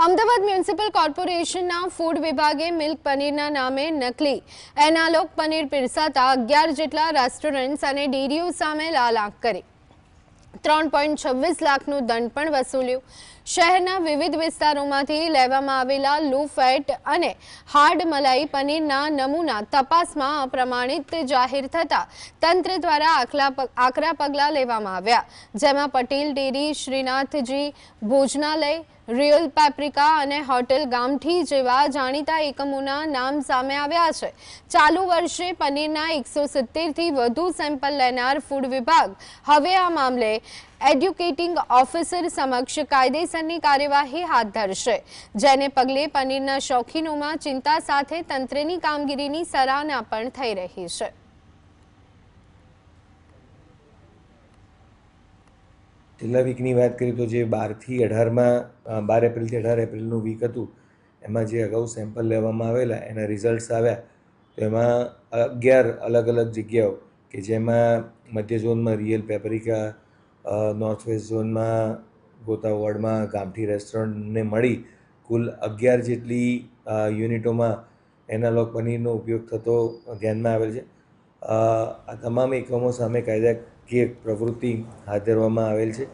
Ahmedabad municipal કોર્પોરેશનના food વિભાગે milk પનીરના નામે નકલી એનાલોગ પનીર પીરસાતા 11 જેટલા રેસ્ટોરન્ટ્સ અને ડેરીઓ સામે લાલ આંખ કરી 3.26 લાખનું દંડ પણ વસૂલ્યું। શહેરના વિવિધ વિસ્તારોમાંથી લેવામાં આવેલા લો ફેટ અને હાર્ડ મલાઈ પનીરના નમૂના તપાસમાં અપ્રમાણિત જાહેર થતા તંત્ર દ્વારા આકરા પગલાં લેવામાં આવ્યા, જેમાં પટેલ ડેરી, શ્રીનાથજી ભોજનાલય, રિયલ પેપ્રિકા અને હોટેલ ગામઠી જેવા જાણીતા એકમોના નામ સામે આવ્યા છે। ચાલુ વર્ષે પનીરના 170થી વધુ સેમ્પલ લેનાર ફૂડ વિભાગ હવે આ મામલે એડ્યુકેટિંગ ઓફિસર સમક્ષ કાયદેસરની કાર્યવાહી હાથ ધરશે, જેને પગલે પનીરના શોખીનોમાં ચિંતા સાથે તંત્રની કામગીરીની સરાહના પણ થઈ રહી છે। છેલ્લા વીકની વાત કરીએ તો જે 12થી 18માં 12 એપ્રિલથી 18 એપ્રિલનું વીક હતું એમાં જે અગાઉ સેમ્પલ લેવામાં આવેલા એના રિઝલ્ટ્સ આવ્યા તો એમાં 11 અલગ અલગ જગ્યાઓ કે જેમાં મધ્ય ઝોનમાં રિયલ પેપ્રિકા, નોર્થ વેસ્ટ ઝોનમાં ગોતાવડમાં ગામઠી રેસ્ટોરન્ટને મળી કુલ 11 જેટલી યુનિટોમાં એનાલોગ પનીરનો ઉપયોગ થતો ધ્યાનમાં આવેલ છે। આ તમામ એકમો સામે કાયદાકીય પ્રવૃત્તિ હાથ ધરવામાં આવેલ છે।